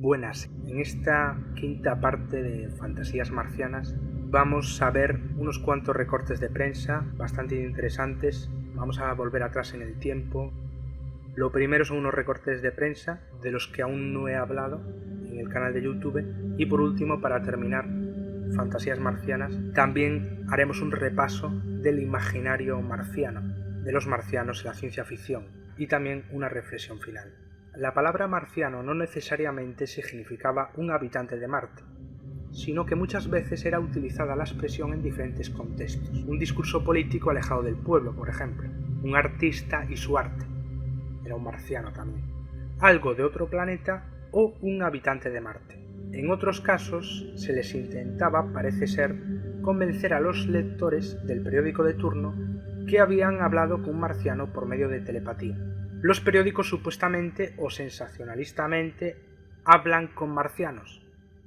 Buenas, en esta quinta parte de Fantasías Marcianas vamos a ver unos cuantos recortes de prensa bastante interesantes. Vamos a volver atrás en el tiempo. Lo primero son unos recortes de prensa de los que aún no he hablado en el canal de YouTube. Y por último, para terminar Fantasías Marcianas, también haremos un repaso del imaginario marciano, de los marcianos en la ciencia ficción, y también una reflexión final. La palabra marciano no necesariamente significaba un habitante de Marte, sino que muchas veces era utilizada la expresión en diferentes contextos. Un discurso político alejado del pueblo, por ejemplo. Un artista y su arte. Era un marciano también. Algo de otro planeta o un habitante de Marte. En otros casos se les intentaba, parece ser, convencer a los lectores del periódico de turno que habían hablado con un marciano por medio de telepatía. Los periódicos supuestamente o sensacionalistamente hablan con marcianos.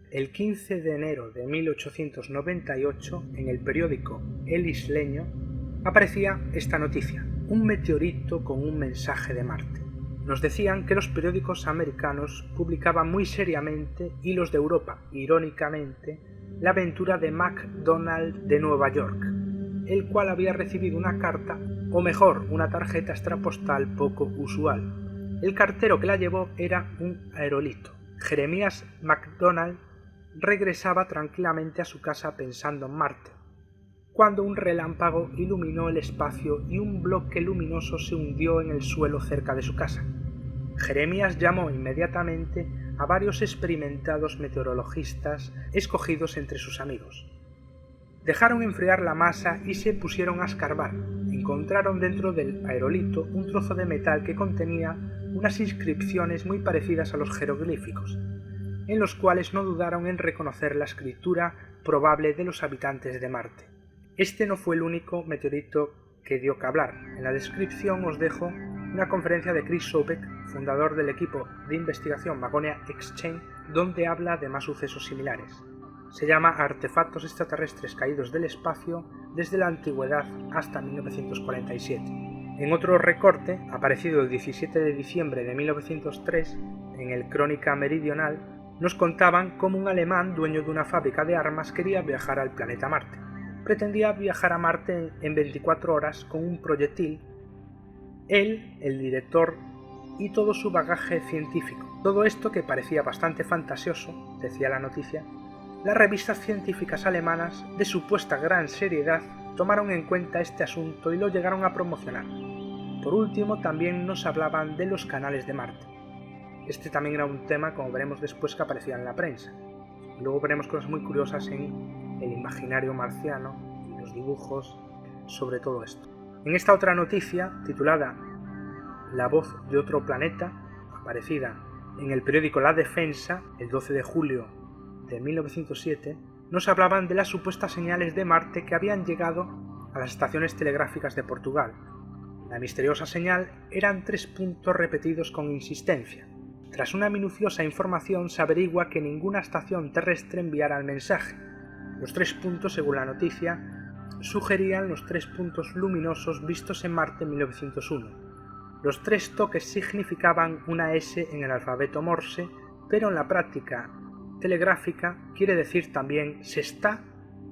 El 15 de enero de 1898, en el periódico El Isleño, aparecía esta noticia: un meteorito con un mensaje de Marte. Nos decían que los periódicos americanos publicaban muy seriamente y los de Europa, irónicamente, la aventura de McDonald de Nueva York, el cual había recibido una carta, o mejor, una tarjeta extrapostal poco usual. El cartero que la llevó era un aerolito. Jeremías McDonald regresaba tranquilamente a su casa pensando en Marte, cuando un relámpago iluminó el espacio y un bloque luminoso se hundió en el suelo cerca de su casa. Jeremías llamó inmediatamente a varios experimentados meteorologistas escogidos entre sus amigos. Dejaron enfriar la masa y se pusieron a escarbar. Encontraron dentro del aerolito un trozo de metal que contenía unas inscripciones muy parecidas a los jeroglíficos, en los cuales no dudaron en reconocer la escritura probable de los habitantes de Marte. Este no fue el único meteorito que dio que hablar. En la descripción os dejo una conferencia de Chris Sobek, fundador del equipo de investigación Magonia Exchange, donde habla de más sucesos similares. Se llama Artefactos extraterrestres caídos del espacio desde la antigüedad hasta 1947. En otro recorte, aparecido el 17 de diciembre de 1903, en el Crónica Meridional, nos contaban cómo un alemán dueño de una fábrica de armas quería viajar al planeta Marte. Pretendía viajar a Marte en 24 horas con un proyectil, él, el director y todo su bagaje científico. Todo esto, que parecía bastante fantasioso, decía la noticia, las revistas científicas alemanas, de supuesta gran seriedad, tomaron en cuenta este asunto y lo llegaron a promocionar. Por último, también nos hablaban de los canales de Marte. Este también era un tema, como veremos después, que aparecía en la prensa. Luego veremos cosas muy curiosas en el imaginario marciano, en los dibujos, sobre todo esto. En esta otra noticia, titulada La voz de otro planeta, aparecida en el periódico La Defensa, el 12 de julio de 1907, nos hablaban de las supuestas señales de Marte que habían llegado a las estaciones telegráficas de Portugal. La misteriosa señal eran 3 puntos repetidos con insistencia. Tras una minuciosa información se averigua que ninguna estación terrestre enviara el mensaje. Los 3 puntos, según la noticia, sugerían los 3 puntos luminosos vistos en Marte en 1901. Los 3 toques significaban una S en el alfabeto Morse, pero en la práctica telegráfica quiere decir también se está,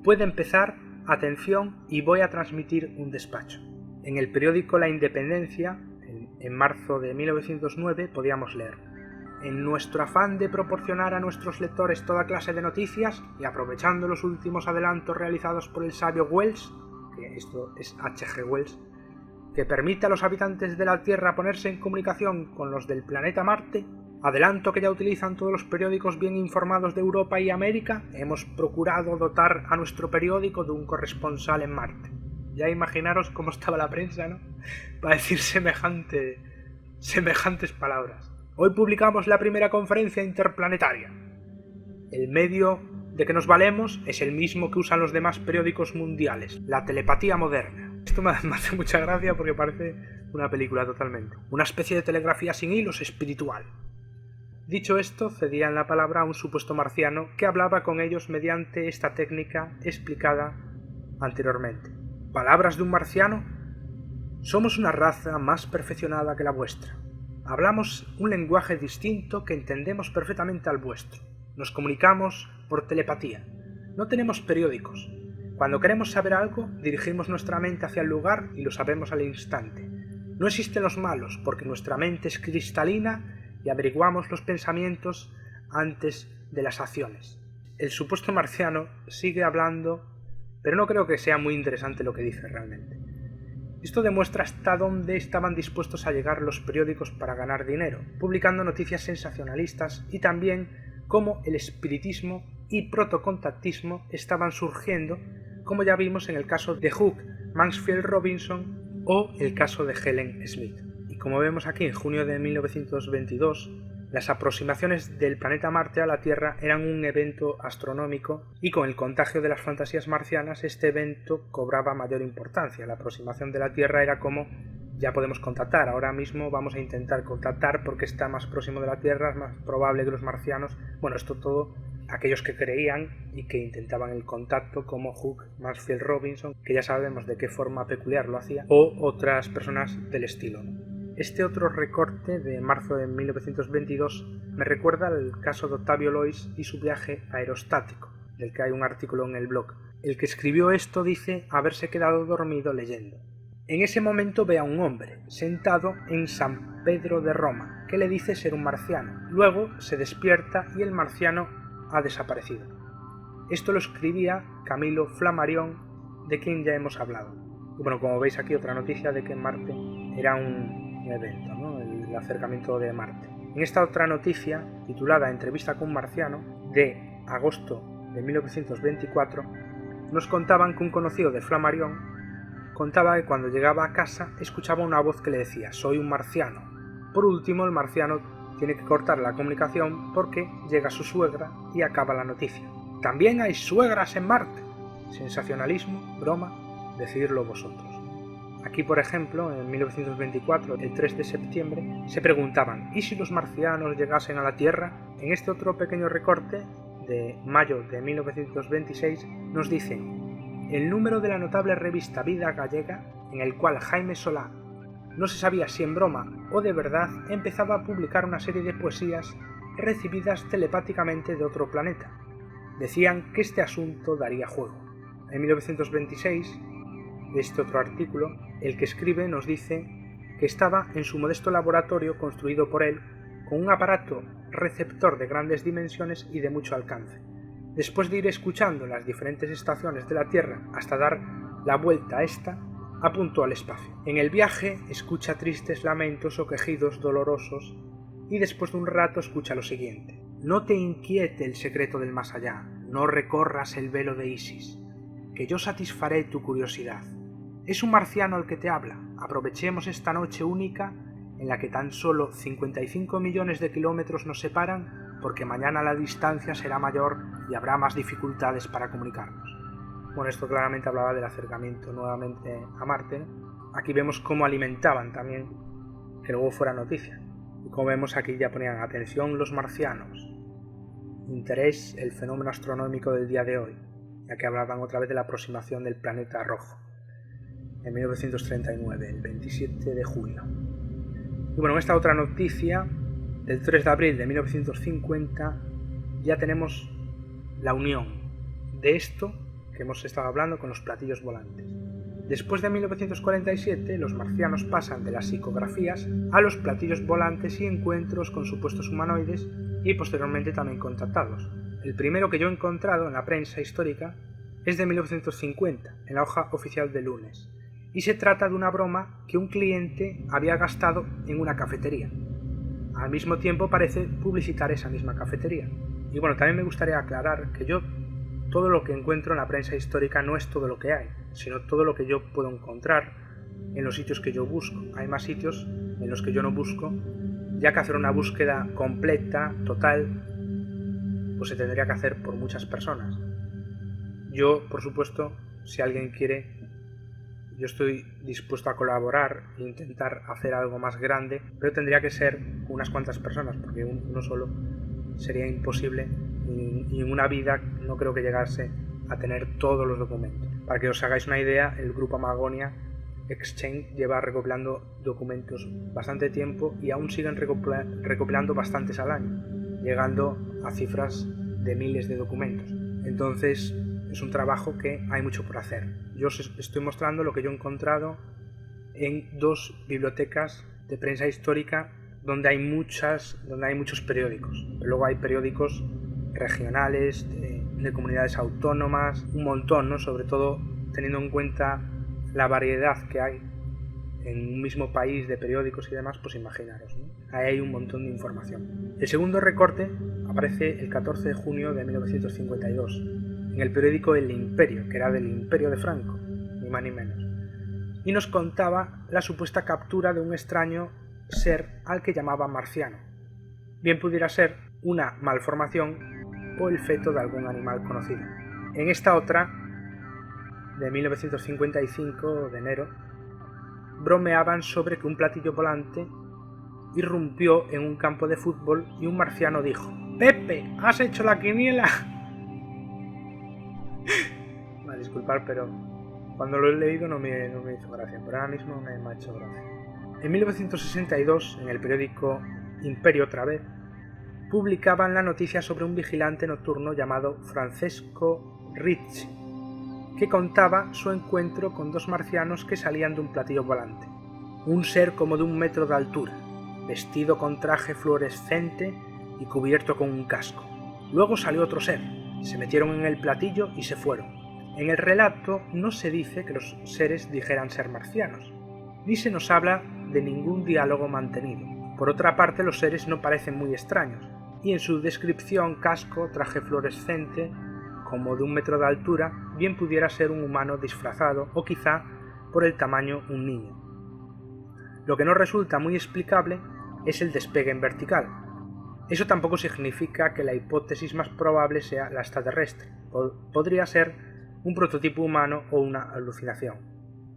puede empezar, atención y voy a transmitir un despacho. En el periódico La Independencia, en marzo de 1909, podíamos leer: en nuestro afán de proporcionar a nuestros lectores toda clase de noticias y aprovechando los últimos adelantos realizados por el sabio Wells, que esto es H.G. Wells, que permite a los habitantes de la Tierra ponerse en comunicación con los del planeta Marte, adelanto que ya utilizan todos los periódicos bien informados de Europa y América, hemos procurado dotar a nuestro periódico de un corresponsal en Marte. Ya imaginaros cómo estaba la prensa, ¿no?, para decir semejantes palabras. Hoy publicamos la primera conferencia interplanetaria. El medio de que nos valemos es el mismo que usan los demás periódicos mundiales, la telepatía moderna. Esto me hace mucha gracia porque parece una película totalmente. Una especie de telegrafía sin hilos espiritual. Dicho esto, cedían la palabra a un supuesto marciano que hablaba con ellos mediante esta técnica explicada anteriormente. ¿Palabras de un marciano? Somos una raza más perfeccionada que la vuestra. Hablamos un lenguaje distinto que entendemos perfectamente al vuestro. Nos comunicamos por telepatía. No tenemos periódicos. Cuando queremos saber algo, dirigimos nuestra mente hacia el lugar y lo sabemos al instante. No existen los malos, porque nuestra mente es cristalina y averiguamos los pensamientos antes de las acciones. El supuesto marciano sigue hablando, pero no creo que sea muy interesante lo que dice realmente. Esto demuestra hasta dónde estaban dispuestos a llegar los periódicos para ganar dinero, publicando noticias sensacionalistas, y también cómo el espiritismo y protocontactismo estaban surgiendo, como ya vimos en el caso de Hugh Mansfield Robinson o el caso de Helen Smith. Y como vemos aquí, en junio de 1922, las aproximaciones del planeta Marte a la Tierra eran un evento astronómico, y con el contagio de las fantasías marcianas este evento cobraba mayor importancia. La aproximación de la Tierra era como: ya podemos contactar, ahora mismo vamos a intentar contactar porque está más próximo de la Tierra, es más probable que los marcianos... Bueno, esto todo aquellos que creían y que intentaban el contacto, como Hugh Mansfield Robinson, que ya sabemos de qué forma peculiar lo hacía, o otras personas del estilo. Este otro recorte de marzo de 1922 me recuerda al caso de Octavio Lois y su viaje aerostático, del que hay un artículo en el blog. El que escribió esto dice haberse quedado dormido leyendo. En ese momento ve a un hombre sentado en San Pedro de Roma, que le dice ser un marciano. Luego se despierta y el marciano ha desaparecido. Esto lo escribía Camilo Flammarion, de quien ya hemos hablado. Y bueno, como veis aquí, otra noticia de que Marte era un evento, ¿no? El acercamiento de Marte. En esta otra noticia, titulada Entrevista con un marciano, de agosto de 1924, nos contaban que un conocido de Flammarion contaba que cuando llegaba a casa escuchaba una voz que le decía: soy un marciano. Por último, el marciano tiene que cortar la comunicación porque llega su suegra y acaba la noticia. También hay suegras en Marte. Sensacionalismo, broma, decididlo vosotros. Aquí, por ejemplo, en 1924, el 3 de septiembre, se preguntaban: ¿y si los marcianos llegasen a la Tierra? En este otro pequeño recorte de mayo de 1926 nos dicen: el número de la notable revista Vida Gallega, en el cual Jaime Solá, no se sabía si en broma o de verdad, empezaba a publicar una serie de poesías recibidas telepáticamente de otro planeta. Decían que este asunto daría juego. En 1926, de este otro artículo, el que escribe nos dice que estaba en su modesto laboratorio construido por él, con un aparato receptor de grandes dimensiones y de mucho alcance. Después de ir escuchando las diferentes estaciones de la Tierra hasta dar la vuelta a esta, apuntó al espacio. En el viaje escucha tristes lamentos o quejidos dolorosos, y después de un rato escucha lo siguiente: no te inquiete el secreto del más allá, no recorras el velo de Isis, que yo satisfaré tu curiosidad. Es un marciano el que te habla. Aprovechemos esta noche única en la que tan solo 55 millones de kilómetros nos separan, porque mañana la distancia será mayor y habrá más dificultades para comunicarnos. Bueno, esto claramente hablaba del acercamiento nuevamente a Marte, ¿no? Aquí vemos cómo alimentaban también que luego fuera noticia. Y como vemos aquí ya ponían: atención los marcianos, interés el fenómeno astronómico del día de hoy, ya que hablaban otra vez de la aproximación del planeta rojo, en 1939, el 27 de julio. Y bueno, en esta otra noticia, del 3 de abril de 1950, ya tenemos la unión de esto que hemos estado hablando con los platillos volantes. Después de 1947, los marcianos pasan de las psicografías a los platillos volantes y encuentros con supuestos humanoides, y posteriormente también contactados. El primero que yo he encontrado en la prensa histórica es de 1950, en la hoja oficial de Lunes, y se trata de una broma que un cliente había gastado en una cafetería. Al mismo tiempo parece publicitar esa misma cafetería. Y bueno, también me gustaría aclarar que yo todo lo que encuentro en la prensa histórica no es todo lo que hay, sino todo lo que yo puedo encontrar en los sitios que yo busco. Hay más sitios en los que yo no busco, ya que hacer una búsqueda completa, total, pues se tendría que hacer por muchas personas. Yo, por supuesto, si alguien quiere, yo estoy dispuesto a colaborar e intentar hacer algo más grande, pero tendría que ser unas cuantas personas, porque uno solo sería imposible, y en una vida no creo que llegase a tener todos los documentos. Para que os hagáis una idea, el grupo Amagonia Exchange lleva recopilando documentos bastante tiempo y aún siguen recopilando bastantes al año, llegando a cifras de miles de documentos. Entonces es un trabajo que hay mucho por hacer. Yo os estoy mostrando lo que yo he encontrado en 2 bibliotecas de prensa histórica donde hay muchos periódicos. Luego hay periódicos regionales, de comunidades autónomas, un montón, ¿no? Sobre todo teniendo en cuenta la variedad que hay en un mismo país de periódicos y demás, pues imaginaros, ¿no? Ahí hay un montón de información. El segundo recorte aparece el 14 de junio de 1952 en el periódico El Imperio, que era del Imperio de Franco, ni más ni menos, y nos contaba la supuesta captura de un extraño ser al que llamaba marciano. Bien pudiera ser una malformación o el feto de algún animal conocido. En esta otra, de 1955, de enero, bromeaban sobre que un platillo volante irrumpió en un campo de fútbol y un marciano dijo: «¡Pepe, has hecho la quiniela!». Disculpad, pero cuando lo he leído no me hizo gracia, pero ahora mismo me ha hecho gracia. En 1962, en el periódico Imperio otra vez, publicaban la noticia sobre un vigilante nocturno llamado Francesco Ricci, que contaba su encuentro con 2 marcianos que salían de un platillo volante. Un ser como de 1 metro de altura, vestido con traje fluorescente y cubierto con un casco. Luego salió otro ser, se metieron en el platillo y se fueron. En el relato no se dice que los seres dijeran ser marcianos, ni se nos habla de ningún diálogo mantenido. Por otra parte, los seres no parecen muy extraños, y en su descripción casco, traje fluorescente, como de 1 metro de altura, bien pudiera ser un humano disfrazado o quizá, por el tamaño, un niño. Lo que no resulta muy explicable es el despegue en vertical. Eso tampoco significa que la hipótesis más probable sea la extraterrestre. Podría ser un prototipo humano o una alucinación,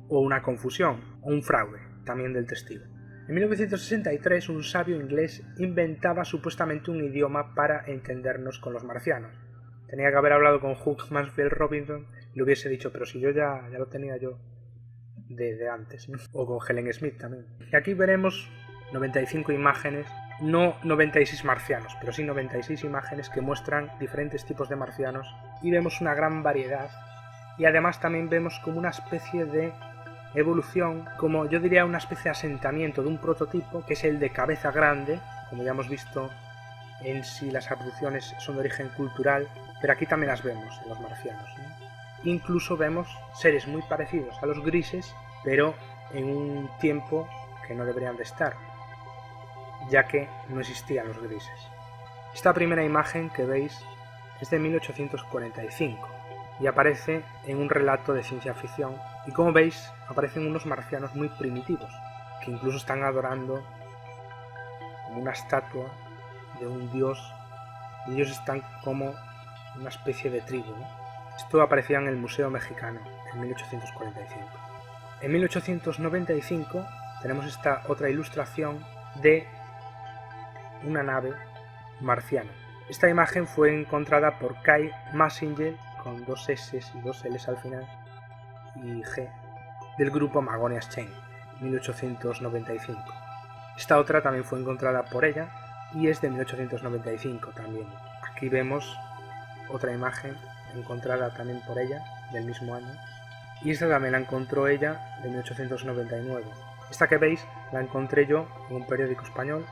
o una confusión, o un fraude, también del testigo. En 1963, un sabio inglés inventaba supuestamente un idioma para entendernos con los marcianos. Tenía que haber hablado con Hugh Mansfield Robinson y le hubiese dicho, pero si yo ya lo tenía yo de antes, ¿no? O con Helen Smith también. Y aquí veremos 95 imágenes, no 96 marcianos, pero sí 96 imágenes que muestran diferentes tipos de marcianos y vemos una gran variedad. Y además también vemos como una especie de evolución, como yo diría una especie de asentamiento de un prototipo, que es el de cabeza grande, como ya hemos visto en si las abducciones son de origen cultural, pero aquí también las vemos en los marcianos, ¿no? Incluso vemos seres muy parecidos a los grises, pero en un tiempo que no deberían de estar, ya que no existían los grises. Esta primera imagen que veis es de 1845 y aparece en un relato de ciencia ficción, y como veis aparecen unos marcianos muy primitivos que incluso están adorando como una estatua de un dios y ellos están como una especie de tribu, ¿no? Esto aparecía en el Museo Mexicano en 1845. En 1895 tenemos esta otra ilustración de una nave marciana. Esta imagen fue encontrada por Kai Massinger con 2 S y 2 L al final y G del grupo Magonias Chain, 1895. Esta otra también fue encontrada por ella y es de 1895 también. Aquí vemos otra imagen encontrada también por ella del mismo año y esta también la encontró ella de 1899. Esta que veis la encontré yo en un periódico español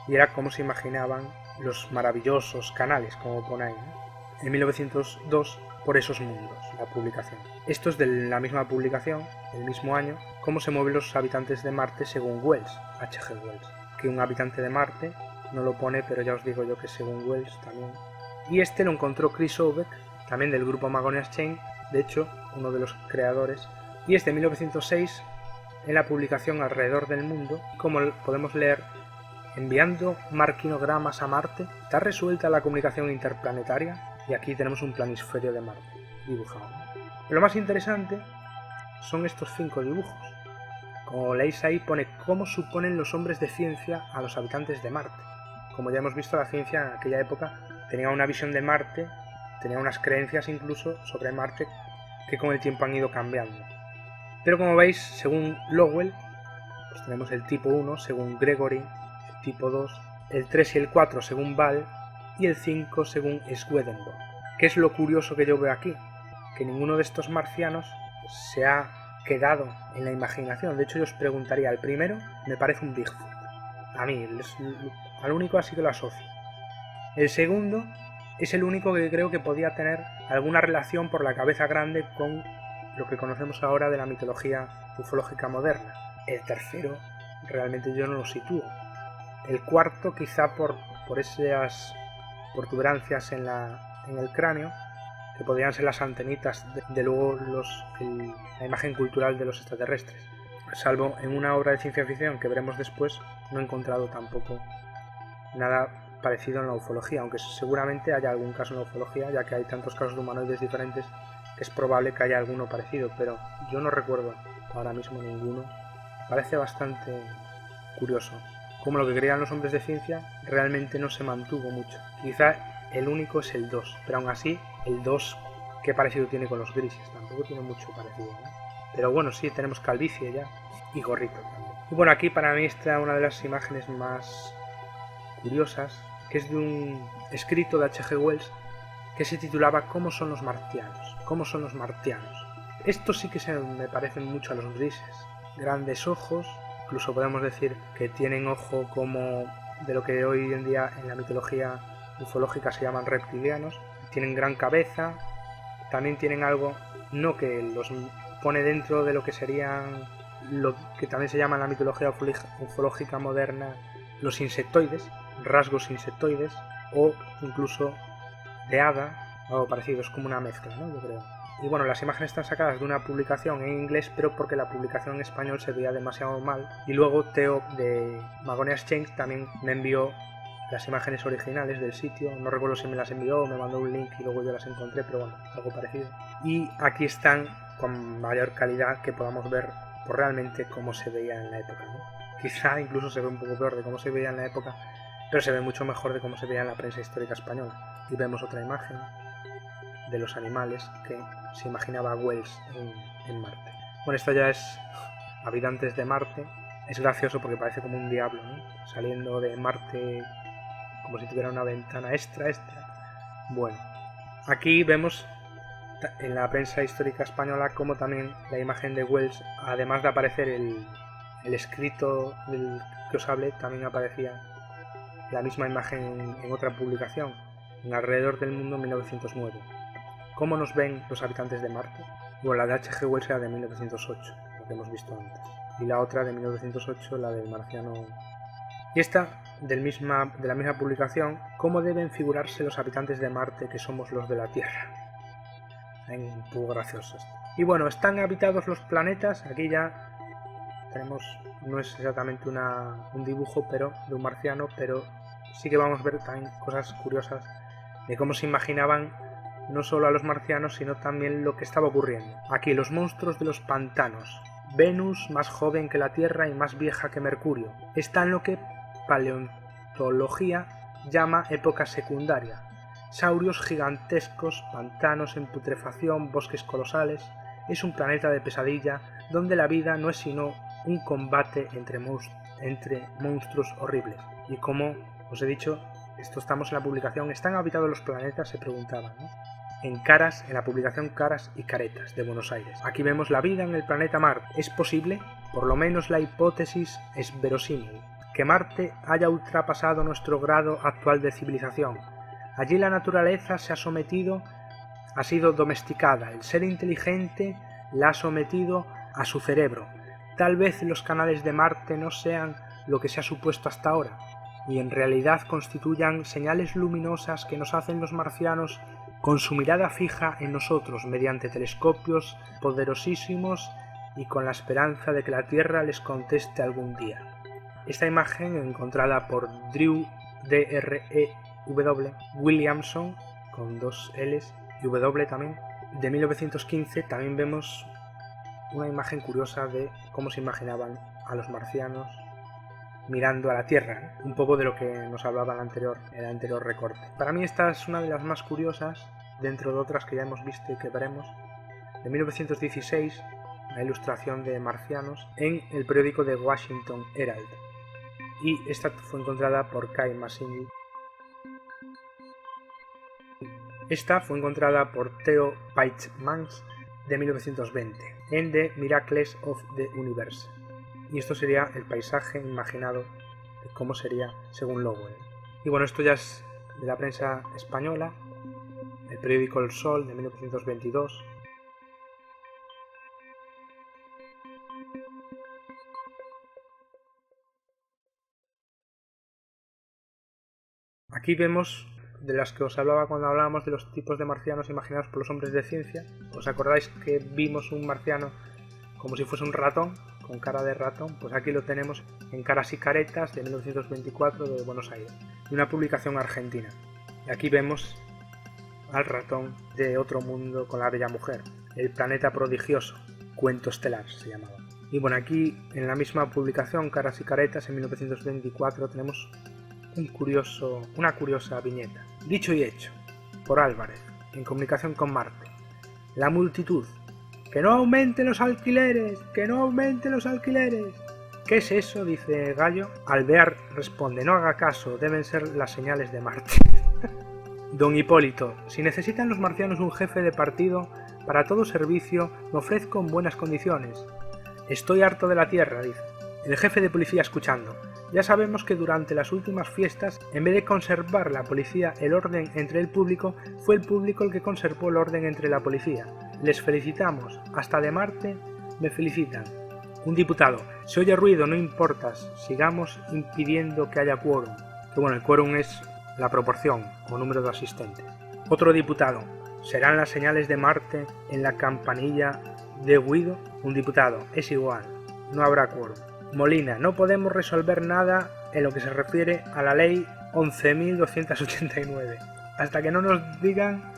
y era como se imaginaban los maravillosos canales, como pone ahí, ¿no? En 1902, Por esos mundos, la publicación. Esto es de la misma publicación, del mismo año, Cómo se mueven los habitantes de Marte según Wells, H.G. Wells. Que un habitante de Marte no lo pone, pero ya os digo yo que según Wells también. Y este lo encontró Chris Obeck, también del grupo Magonias Chain, de hecho, uno de los creadores, y es de 1906 en la publicación Alrededor del Mundo. Como podemos leer, enviando marquinogramas a Marte, ¿está resuelta la comunicación interplanetaria? Y aquí tenemos un planisferio de Marte dibujado. Lo más interesante son estos 5 dibujos. Como leéis ahí pone cómo suponen los hombres de ciencia a los habitantes de Marte. Como ya hemos visto, la ciencia en aquella época tenía una visión de Marte, tenía unas creencias incluso sobre Marte que con el tiempo han ido cambiando. Pero como veis, según Lowell, pues tenemos el tipo 1 según Gregory, el tipo 2, el 3 y el 4 según Ball y el 5 según Swedenborg. ¿Qué es lo curioso que yo veo aquí? Que ninguno de estos marcianos se ha quedado en la imaginación. De hecho, yo os preguntaría, el primero me parece un Bigfoot. A mí, al único así que lo asocio. El segundo es el único que creo que podía tener alguna relación por la cabeza grande con lo que conocemos ahora de la mitología ufológica moderna. El tercero realmente yo no lo sitúo. El cuarto quizá por esas protuberancias en el cráneo, que podrían ser las antenitas de luego la imagen cultural de los extraterrestres. Salvo en una obra de ciencia ficción que veremos después, no he encontrado tampoco nada parecido en la ufología, aunque seguramente haya algún caso en la ufología, ya que hay tantos casos de humanoides diferentes que es probable que haya alguno parecido, pero yo no recuerdo ahora mismo ninguno. Parece bastante curioso como lo que creían los hombres de ciencia realmente no se mantuvo mucho. Quizá el único es el 2, pero aún así el 2 qué parecido tiene con los grises, tampoco tiene mucho parecido, ¿no? Pero bueno, sí, tenemos calvicie ya y gorrito también. Y bueno, aquí para mí está una de las imágenes más curiosas, que es de un escrito de H.G. Wells que se titulaba ¿Cómo son los marcianos? ¿Cómo son los marcianos? Estos sí que me parecen mucho a los grises. Grandes ojos, incluso podemos decir que tienen ojo como de lo que hoy en día en la mitología ufológica se llaman reptilianos. Tienen gran cabeza, también tienen algo, no que los pone dentro de lo que serían, lo que también se llama en la mitología ufológica moderna, los insectoides, rasgos insectoides, o incluso de hada, algo parecido, es como una mezcla, ¿no? Yo creo. Y bueno, las imágenes están sacadas de una publicación en inglés, pero porque la publicación en español se veía demasiado mal. Y luego Theo de Magonia Exchange también me envió las imágenes originales del sitio. No recuerdo si me las envió o me mandó un link y luego yo las encontré, pero bueno, algo parecido. Y aquí están con mayor calidad que podamos ver por realmente cómo se veía en la época, ¿no? Quizá incluso se ve un poco peor de cómo se veía en la época, pero se ve mucho mejor de cómo se veía en la prensa histórica española. Y vemos otra imagen de los animales que se imaginaba Wells en Marte. Bueno, esto ya es habitantes de Marte. Es gracioso porque parece como un diablo, ¿no? Saliendo de Marte como si tuviera una ventana extra. Bueno, aquí vemos en la prensa histórica española como también la imagen de Wells, además de aparecer el escrito del que os hablé, también aparecía la misma imagen en otra publicación, en Alrededor del Mundo 1909. ¿Cómo nos ven los habitantes de Marte? Bueno, la de H.G. Wells era de 1908, lo que hemos visto antes, y la otra de 1908, la del marciano. Y esta, de la misma publicación, ¿cómo deben figurarse los habitantes de Marte que somos los de la Tierra? Un poco gracioso esto. Y bueno, ¿están habitados los planetas? Aquí ya tenemos, no es exactamente un dibujo pero de un marciano, pero sí que vamos a ver también cosas curiosas de cómo se imaginaban no solo a los marcianos, sino también lo que estaba ocurriendo. Aquí los monstruos de los pantanos. Venus, más joven que la Tierra y más vieja que Mercurio. Está en lo que paleontología llama época secundaria. Saurios gigantescos, pantanos en putrefacción, bosques colosales. Es un planeta de pesadilla donde la vida no es sino un combate entre monstruos horribles. Y como os he dicho, esto estamos en la publicación, ¿están habitados los planetas?, se preguntaban, ¿no? En la publicación Caras y Caretas de Buenos Aires. Aquí vemos la vida en el planeta Marte. ¿Es posible? Por lo menos la hipótesis es verosímil. Que Marte haya ultrapasado nuestro grado actual de civilización. Allí la naturaleza ha sido domesticada. El ser inteligente la ha sometido a su cerebro. Tal vez los canales de Marte no sean lo que se ha supuesto hasta ahora, y en realidad constituyan señales luminosas que nos hacen los marcianos con su mirada fija en nosotros mediante telescopios poderosísimos y con la esperanza de que la Tierra les conteste algún día. Esta imagen, encontrada por Drew D.R.E.W. Williamson, con 2 L's y W también, de 1915, también vemos una imagen curiosa de cómo se imaginaban a los marcianos mirando a la Tierra, un poco de lo que nos hablaba en el anterior recorte. Para mí esta es una de las más curiosas, dentro de otras que ya hemos visto y que veremos, de 1916, una ilustración de marcianos en el periódico The Washington Herald, y esta fue encontrada por Kai Massini. Esta fue encontrada por Theo Peitmans de 1920 en The Miracles of the Universe, y esto sería el paisaje imaginado de cómo sería según Lowell. Y bueno, esto ya es de la prensa española, el periódico El Sol de 1922. Aquí vemos de las que os hablaba cuando hablábamos de los tipos de marcianos imaginados por los hombres de ciencia. ¿Os acordáis que vimos un marciano como si fuese un ratón, con cara de ratón? Pues aquí lo tenemos en Caras y Caretas de 1924 de Buenos Aires, de una publicación argentina. Y aquí vemos al ratón de Otro Mundo con la Bella Mujer, El Planeta Prodigioso, cuento estelar se llamaba. Y bueno, aquí en la misma publicación, Caras y Caretas, en 1924, tenemos una curiosa viñeta. Dicho y hecho, por Álvarez, en Comunicación con Marte. La multitud. ¡Que no aumenten los alquileres! ¡Que no aumenten los alquileres! ¿Qué es eso?, dice Gallo. Alvear responde: no haga caso, deben ser las señales de Marte. Don Hipólito: si necesitan los marcianos un jefe de partido, para todo servicio me ofrezco en buenas condiciones. Estoy harto de la tierra, dice. El jefe de policía escuchando: ya sabemos que durante las últimas fiestas, en vez de conservar la policía el orden entre el público, fue el público el que conservó el orden entre la policía. Les felicitamos. Hasta de Marte me felicitan. Un diputado: se oye ruido, no importa, sigamos impidiendo que haya quórum. Que bueno, el quórum es la proporción o número de asistentes. Otro diputado: ¿serán las señales de Marte en la campanilla de Guido? Un diputado: es igual, no habrá quórum. Molina: no podemos resolver nada en lo que se refiere a la ley 11.289, hasta que no nos digan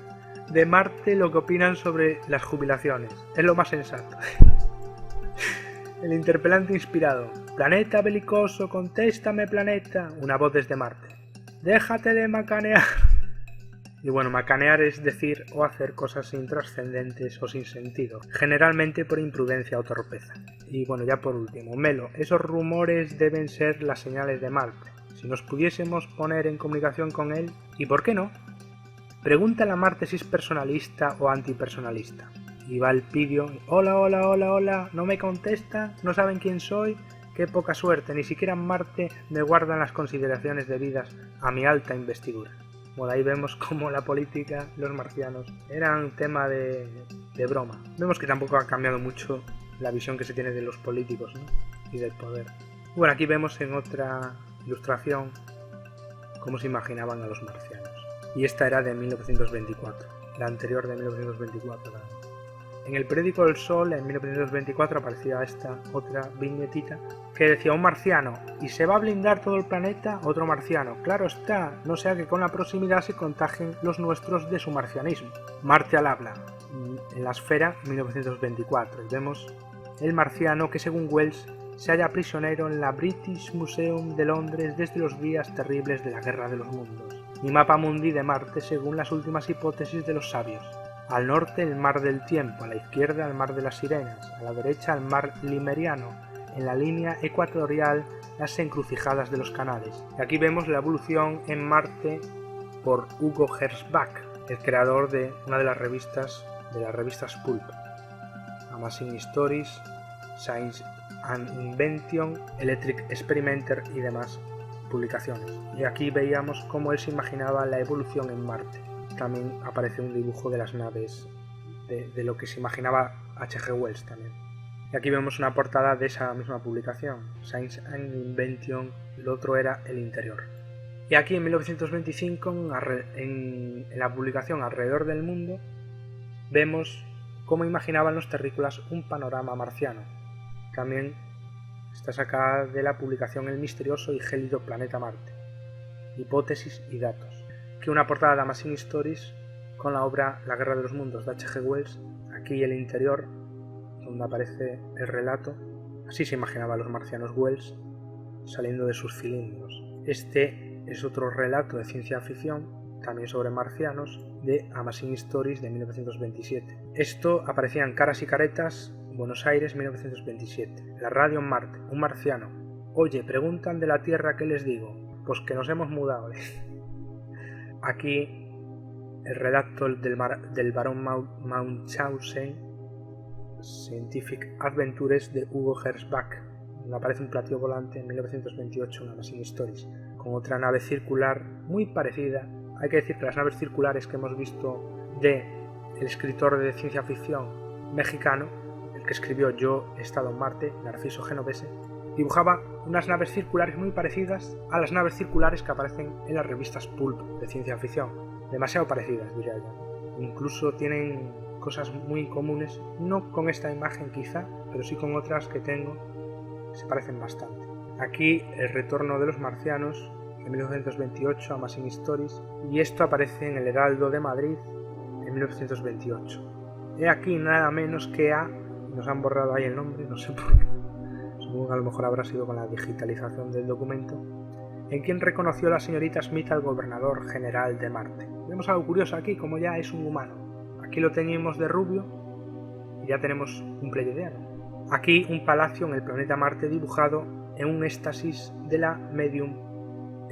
de Marte lo que opinan sobre las jubilaciones. Es lo más sensato. El interpelante inspirado: planeta belicoso, contéstame planeta. Una voz desde Marte: déjate de macanear. Y bueno, macanear es decir o hacer cosas intrascendentes o sin sentido, generalmente por imprudencia o torpeza. Y bueno, ya por último, Melo: esos rumores deben ser las señales de Marte. Si nos pudiésemos poner en comunicación con él, ¿y por qué no? Pregúntale a Marte si es personalista o antipersonalista. Y va Elpidio: hola, hola, hola, hola, no me contesta, no saben quién soy, qué poca suerte, ni siquiera en Marte me guardan las consideraciones debidas a mi alta investidura. Bueno, ahí vemos cómo la política, los marcianos, eran tema de broma. Vemos que tampoco ha cambiado mucho la visión que se tiene de los políticos, ¿no?, y del poder. Bueno, aquí vemos en otra ilustración cómo se imaginaban a los marcianos. Y esta era de 1924, la anterior de 1924 también. En el periódico El Sol, en 1924, aparecía esta otra viñetita que decía: un marciano, ¿y se va a blindar todo el planeta? Otro marciano: claro está, no sea que con la proximidad se contagien los nuestros de su marcianismo. Marte al habla, en la esfera, 1924, y vemos el marciano que, según Wells, se halla prisionero en la British Museum de Londres desde los días terribles de la Guerra de los Mundos. Y mapa mundi de Marte según las últimas hipótesis de los sabios. Al norte el mar del tiempo, a la izquierda el mar de las sirenas, a la derecha el mar limeriano, en la línea ecuatorial las encrucijadas de los canales. Y aquí vemos la evolución en Marte por Hugo Gernsback, el creador de una de las revistas Pulp, Amazing Stories, Science and Invention, Electric Experimenter y demás publicaciones. Y aquí veíamos cómo él se imaginaba la evolución en Marte. También aparece un dibujo de las naves, de lo que se imaginaba H.G. Wells también. Y aquí vemos una portada de esa misma publicación, Science and Invention, el otro era El Interior. Y aquí en 1925, en la publicación Alrededor del Mundo, vemos cómo imaginaban los terrícolas un panorama marciano. También está sacada de la publicación El misterioso y gélido planeta Marte, hipótesis y datos. Aquí una portada de Amazing Stories con la obra La Guerra de los Mundos de H.G. Wells. Aquí El Interior, donde aparece el relato. Así se imaginaba a los marcianos Wells saliendo de sus cilindros. Este es otro relato de ciencia ficción, también sobre marcianos, de Amazing Stories de 1927. Esto aparecía en Caras y Caretas Buenos Aires, 1927. La radio en Marte, un marciano. Oye, preguntan de la Tierra, ¿qué les digo? Pues que nos hemos mudado. Aquí el relato del barón Munchausen, Scientific Adventures de Hugo Gernsback. Me aparece un platillo volante en 1928 en Amazing Stories, con otra nave circular muy parecida. Hay que decir que las naves circulares que hemos visto de el escritor de ciencia ficción mexicano, el que escribió Yo he estado en Marte, Narciso Genovese, dibujaba unas naves circulares muy parecidas a las naves circulares que aparecen en las revistas pulp de ciencia ficción. Demasiado parecidas, diría yo. Incluso tienen cosas muy comunes, no con esta imagen quizá, pero sí con otras que tengo, que se parecen bastante. Aquí el retorno de los marcianos, en 1928, Amazing Stories, y esto aparece en el Heraldo de Madrid en 1928. He aquí nada menos que a... nos han borrado ahí el nombre, no sé por qué. Supongo que a lo mejor habrá sido con la digitalización del documento, en quien reconoció la señorita Smith al gobernador general de Marte. Vemos algo curioso aquí, como ya es un humano. Aquí lo teníamos de rubio y ya tenemos un pleiadiano. Aquí un palacio en el planeta Marte dibujado en un éxtasis de la medium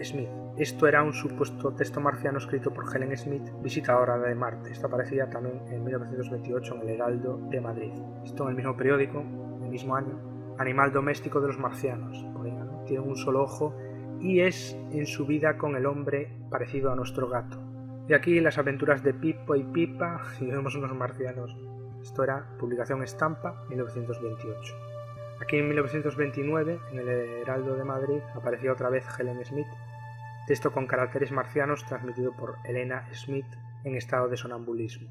Smith. Esto era un supuesto texto marciano escrito por Helen Smith, visitadora de Marte. Esto aparecía también en 1928 en el Heraldo de Madrid. Esto en el mismo periódico, el mismo año. Animal doméstico de los marcianos. ¿No? Tiene un solo ojo y es en su vida con el hombre parecido a nuestro gato. Y aquí las aventuras de Pipo y Pipa, y vemos unos marcianos. Esto era publicación Estampa, 1928. Aquí en 1929, en el Heraldo de Madrid, aparecía otra vez Helen Smith, texto con caracteres marcianos transmitido por Helena Smith en estado de sonambulismo.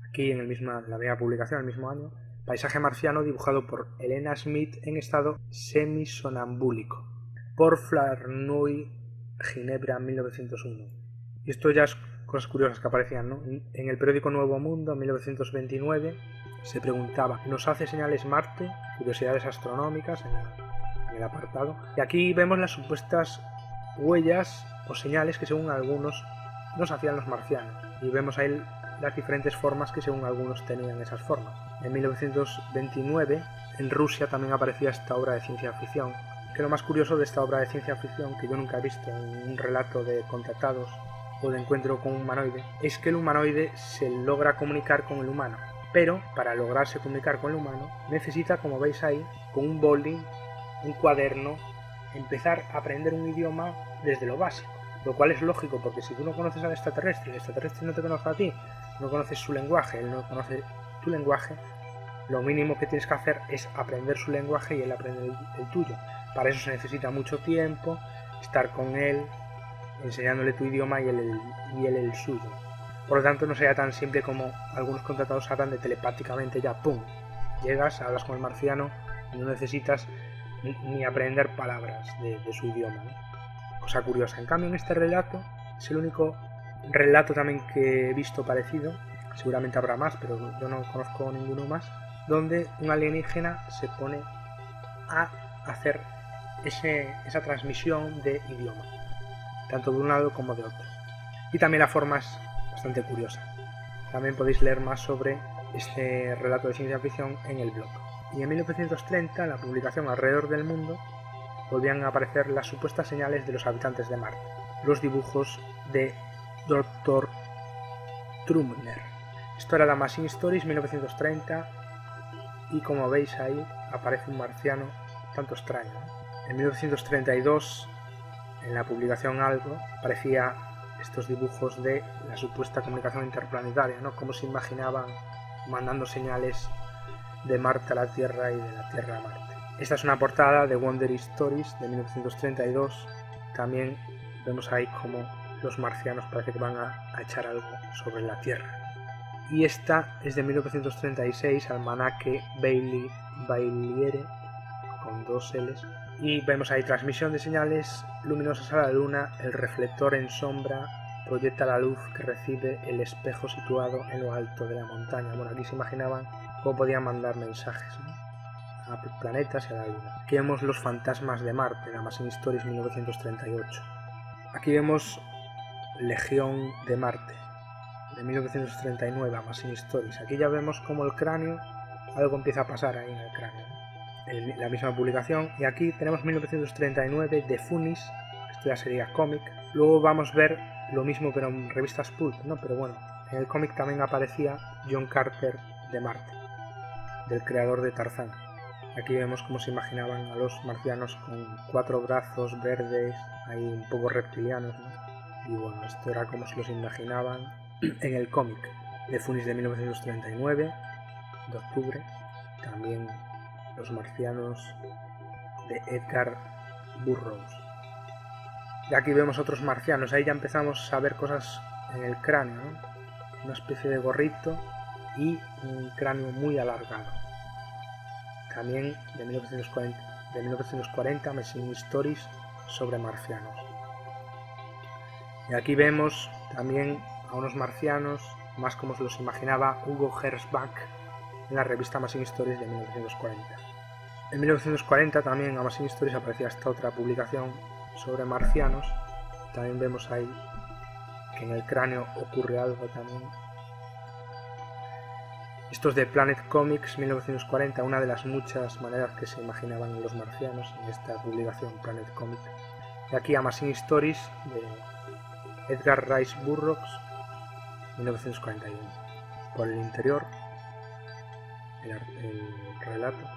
Aquí en la misma publicación, el mismo año, paisaje marciano dibujado por Helena Smith en estado semisonambúlico, por Flarnoy, Ginebra, 1901. Y esto ya es cosas curiosas que aparecían, ¿no? En el periódico Nuevo Mundo, en 1929, se preguntaba, ¿nos hace señales Marte? Curiosidades astronómicas en el apartado. Y aquí vemos las supuestas huellas o señales que según algunos nos hacían los marcianos. Y vemos ahí las diferentes formas que según algunos tenían esas formas. En 1929, en Rusia también aparecía esta obra de ciencia ficción. Que lo más curioso de esta obra de ciencia ficción, que yo nunca he visto en un relato de contactados o de encuentro con un humanoide, es que el humanoide se logra comunicar con el humano. Pero para lograrse comunicar con el humano necesita, como veis ahí, con un boli, un cuaderno, empezar a aprender un idioma desde lo básico. Lo cual es lógico, porque si tú no conoces al extraterrestre y el extraterrestre no te conoce a ti, no conoces su lenguaje, él no conoce tu lenguaje, lo mínimo que tienes que hacer es aprender su lenguaje y él aprende el tuyo. Para eso se necesita mucho tiempo, estar con él, enseñándole tu idioma y él el suyo. Por lo tanto, no sería tan simple como algunos contratados hablan de telepáticamente ya, ¡pum! Llegas, hablas con el marciano y no necesitas ni aprender palabras de su idioma, ¿no? Cosa curiosa. En cambio, en este relato es el único relato también que he visto parecido, seguramente habrá más, pero yo no conozco ninguno más, donde un alienígena se pone a hacer esa transmisión de idioma, tanto de un lado como de otro. Y también la forma es bastante curiosa. También podéis leer más sobre este relato de ciencia ficción en el blog. Y en 1930, en la publicación Alrededor del Mundo, volvían a aparecer las supuestas señales de los habitantes de Marte, los dibujos de Dr. Trumner. Esto era la Amazing Stories 1930 y como veis ahí aparece un marciano tanto extraño. En 1932, en la publicación Algo, aparecía estos dibujos de la supuesta comunicación interplanetaria, ¿no? Cómo se imaginaban mandando señales de Marte a la Tierra y de la Tierra a Marte. Esta es una portada de Wonder Stories de 1932. También vemos ahí cómo los marcianos parece que van a echar algo sobre la Tierra. Y esta es de 1936, Almanaque Bailliere, con 2 L's. Y vemos ahí transmisión de señales luminosas a la Luna, el reflector en sombra proyecta la luz que recibe el espejo situado en lo alto de la montaña. Bueno, aquí se imaginaban cómo podían mandar mensajes, ¿no?, a planetas y a la Luna. Aquí vemos los fantasmas de Marte, en Amazing Stories 1938. Aquí vemos Legión de Marte, de 1939, Amazing Stories. Aquí ya vemos como el cráneo algo empieza a pasar ahí en el cráneo. En la misma publicación, y aquí tenemos 1939 de Funis, esto ya sería cómic. Luego vamos a ver lo mismo pero en revistas pulp, ¿no? Pero bueno, en el cómic también aparecía John Carter de Marte, del creador de Tarzán. Aquí vemos cómo se imaginaban a los marcianos con 4 brazos verdes, ahí un poco reptilianos, ¿no? Y bueno, esto era como se los imaginaban en el cómic de Funis de 1939, de octubre. También los marcianos de Edgar Burroughs. Y aquí vemos otros marcianos, ahí ya empezamos a ver cosas en el cráneo, ¿no? Una especie de gorrito y un cráneo muy alargado. También de 1940 Amazing Stories sobre marcianos. Y aquí vemos también a unos marcianos, más como se los imaginaba Hugo Gernsback en la revista Amazing Stories de 1940. En 1940 también en Amazing Stories aparecía esta otra publicación sobre marcianos. También vemos ahí que en el cráneo ocurre algo también. Esto es de Planet Comics 1940, una de las muchas maneras que se imaginaban los marcianos en esta publicación Planet Comics. Y aquí Amazing Stories de Edgar Rice Burroughs 1941. Por el interior, el relato.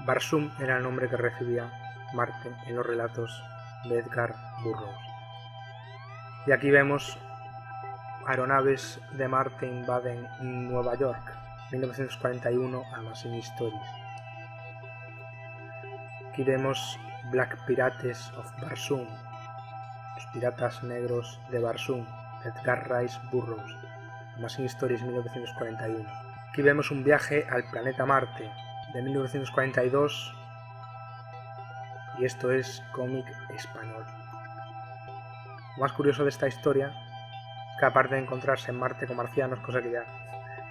Barsoom era el nombre que recibía Marte en los relatos de Edgar Burroughs. Y aquí vemos aeronaves de Marte invaden Nueva York, 1941, Amazing Stories. Aquí vemos Black Pirates of Barsoom, los piratas negros de Barsoom, Edgar Rice Burroughs, Amazing Stories 1941. Aquí vemos un viaje al planeta Marte, de 1942, y esto es cómic español. Lo más curioso de esta historia, que aparte de encontrarse en Marte con marcianos, cosa que ya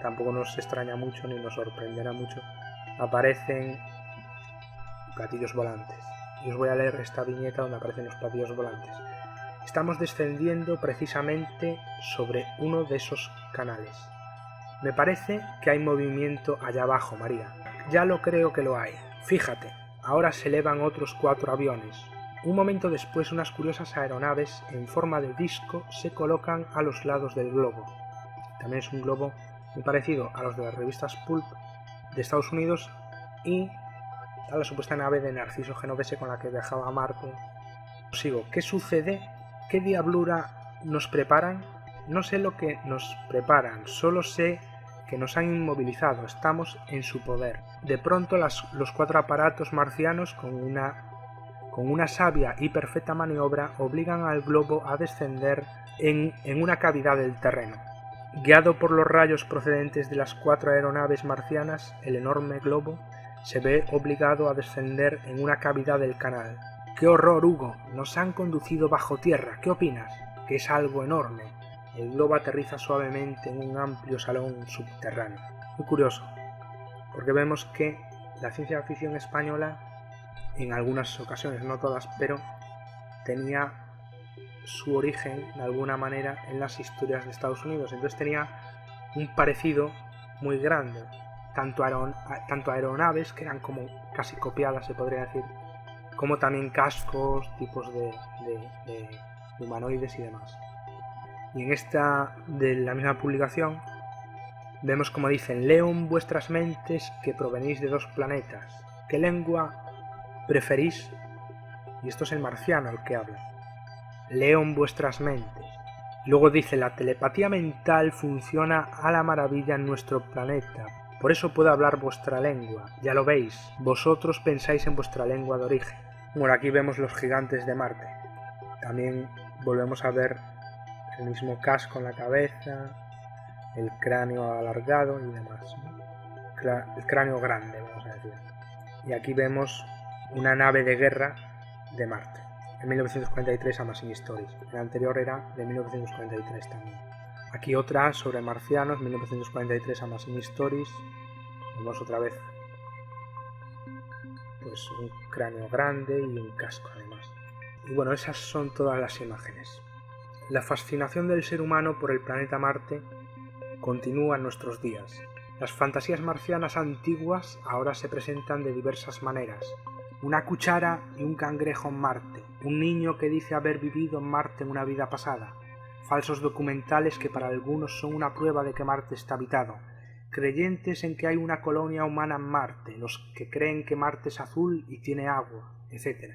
tampoco nos extraña mucho ni nos sorprenderá mucho, aparecen platillos volantes. Y os voy a leer esta viñeta donde aparecen los platillos volantes. Estamos descendiendo precisamente sobre uno de esos canales. Me parece que hay movimiento allá abajo, María. Ya lo creo que lo hay. Fíjate, ahora se elevan otros 4 aviones. Un momento después, unas curiosas aeronaves en forma de disco se colocan a los lados del globo. También es un globo muy parecido a los de las revistas pulp de Estados Unidos y a la supuesta nave de Narciso Genovese con la que viajaba a Marte. Sigo, ¿qué sucede? ¿Qué diablura nos preparan? No sé lo que nos preparan, solo sé que nos han inmovilizado, estamos en su poder. De pronto los 4 aparatos marcianos con una sabia y perfecta maniobra obligan al globo a descender en una cavidad del terreno. Guiado por los rayos procedentes de las 4 aeronaves marcianas, el enorme globo se ve obligado a descender en una cavidad del canal. ¡Qué horror, Hugo! Nos han conducido bajo tierra. ¿Qué opinas? Que es algo enorme. El globo aterriza suavemente en un amplio salón subterráneo. Muy curioso, porque vemos que la ciencia ficción española, en algunas ocasiones, no todas, pero tenía su origen de alguna manera en las historias de Estados Unidos. Entonces tenía un parecido muy grande, tanto aeronaves, que eran como casi copiadas, se podría decir, como también cascos, tipos de humanoides y demás. Y en esta de la misma publicación vemos como dicen: leo en vuestras mentes que provenís de 2 planetas. ¿Qué lengua preferís? Y esto es el marciano el que habla. Leo en vuestras mentes. Luego dice: la telepatía mental funciona a la maravilla en nuestro planeta. Por eso puedo hablar vuestra lengua. Ya lo veis, vosotros pensáis en vuestra lengua de origen. Bueno, aquí vemos los gigantes de Marte. También volvemos a ver el mismo casco en la cabeza, el cráneo alargado y demás, ¿no? El cráneo grande, vamos a decir. Y aquí vemos una nave de guerra de Marte, en 1943 Amazing Stories. El anterior era de 1943 también. Aquí otra sobre marcianos, 1943 Amazing Stories. Vemos otra vez pues un cráneo grande y un casco además. Y bueno, esas son todas las imágenes. La fascinación del ser humano por el planeta Marte continúa en nuestros días. Las fantasías marcianas antiguas ahora se presentan de diversas maneras. Una cuchara y un cangrejo en Marte, un niño que dice haber vivido en Marte en una vida pasada, falsos documentales que para algunos son una prueba de que Marte está habitado, creyentes en que hay una colonia humana en Marte, los que creen que Marte es azul y tiene agua, etc.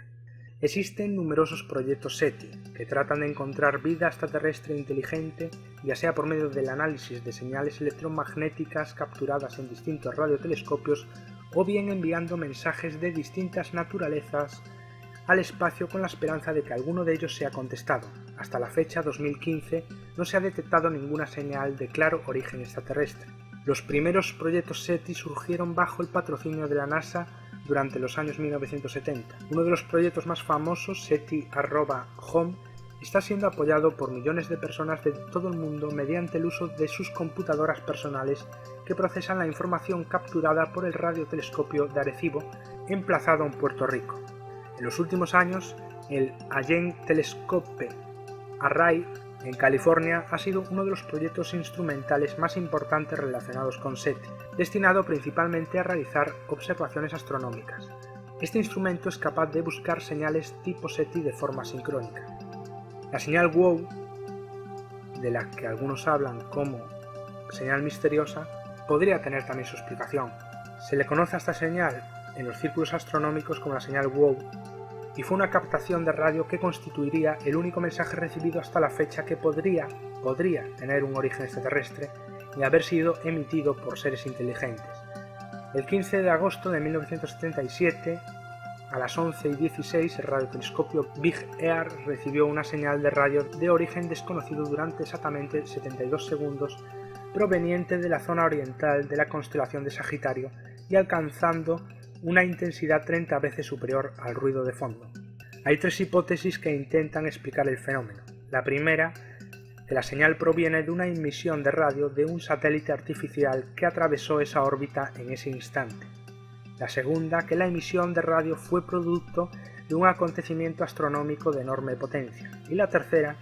Existen numerosos proyectos SETI, que tratan de encontrar vida extraterrestre inteligente, ya sea por medio del análisis de señales electromagnéticas capturadas en distintos radiotelescopios o bien enviando mensajes de distintas naturalezas al espacio con la esperanza de que alguno de ellos sea contestado. Hasta la fecha 2015 no se ha detectado ninguna señal de claro origen extraterrestre. Los primeros proyectos SETI surgieron bajo el patrocinio de la NASA durante los años 1970. Uno de los proyectos más famosos, SETI-HOME, está siendo apoyado por millones de personas de todo el mundo mediante el uso de sus computadoras personales que procesan la información capturada por el radiotelescopio de Arecibo, emplazado en Puerto Rico. En los últimos años, el Allen Telescope Array en California ha sido uno de los proyectos instrumentales más importantes relacionados con SETI, destinado principalmente a realizar observaciones astronómicas. Este instrumento es capaz de buscar señales tipo SETI de forma sincrónica. La señal WOW, de la que algunos hablan como señal misteriosa, podría tener también su explicación. Se le conoce a esta señal en los círculos astronómicos como la señal WOW, y fue una captación de radio que constituiría el único mensaje recibido hasta la fecha que podría tener un origen extraterrestre y haber sido emitido por seres inteligentes. El 15 de agosto de 1977, a las 11:16, el radiotelescopio Big Ear recibió una señal de radio de origen desconocido durante exactamente 72 segundos, proveniente de la zona oriental de la constelación de Sagitario y alcanzando una intensidad 30 veces superior al ruido de fondo. Hay tres hipótesis que intentan explicar el fenómeno. La primera, que la señal proviene de una emisión de radio de un satélite artificial que atravesó esa órbita en ese instante. La segunda, que la emisión de radio fue producto de un acontecimiento astronómico de enorme potencia. Y la tercera,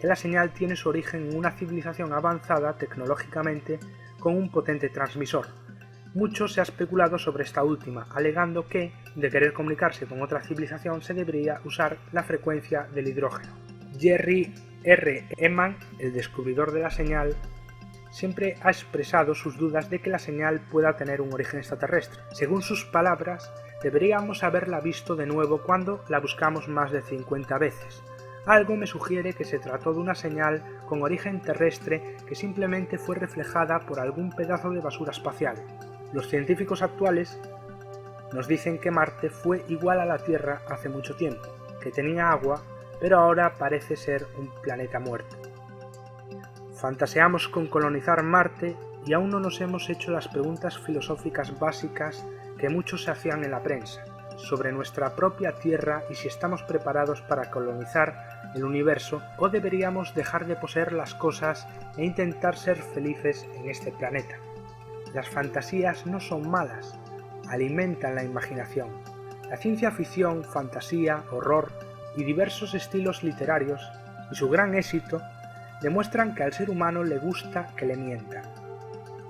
que la señal tiene su origen en una civilización avanzada tecnológicamente con un potente transmisor. Mucho se ha especulado sobre esta última, alegando que, de querer comunicarse con otra civilización, se debería usar la frecuencia del hidrógeno. Jerry R. Ehman, el descubridor de la señal, siempre ha expresado sus dudas de que la señal pueda tener un origen extraterrestre. Según sus palabras, deberíamos haberla visto de nuevo cuando la buscamos más de 50 veces. Algo me sugiere que se trató de una señal con origen terrestre que simplemente fue reflejada por algún pedazo de basura espacial. Los científicos actuales nos dicen que Marte fue igual a la Tierra hace mucho tiempo, que tenía agua, pero ahora parece ser un planeta muerto. Fantaseamos con colonizar Marte y aún no nos hemos hecho las preguntas filosóficas básicas que muchos se hacían en la prensa, sobre nuestra propia Tierra y si estamos preparados para colonizar el universo o deberíamos dejar de poseer las cosas e intentar ser felices en este planeta. Las fantasías no son malas, alimentan la imaginación. La ciencia ficción, fantasía, horror y diversos estilos literarios, y su gran éxito, demuestran que al ser humano le gusta que le mientan.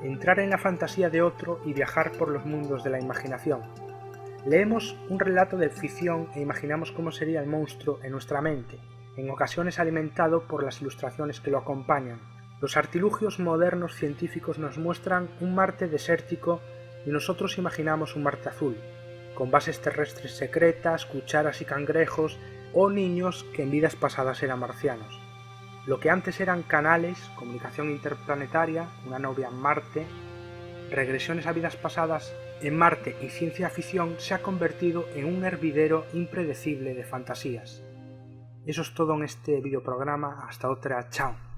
Entrar en la fantasía de otro y viajar por los mundos de la imaginación. Leemos un relato de ficción e imaginamos cómo sería el monstruo en nuestra mente, en ocasiones alimentado por las ilustraciones que lo acompañan. Los artilugios modernos científicos nos muestran un Marte desértico y nosotros imaginamos un Marte azul, con bases terrestres secretas, cucharas y cangrejos, o niños que en vidas pasadas eran marcianos. Lo que antes eran canales, comunicación interplanetaria, una novia en Marte, regresiones a vidas pasadas en Marte y ciencia ficción se ha convertido en un hervidero impredecible de fantasías. Eso es todo en este videoprograma. Hasta otra. Chao.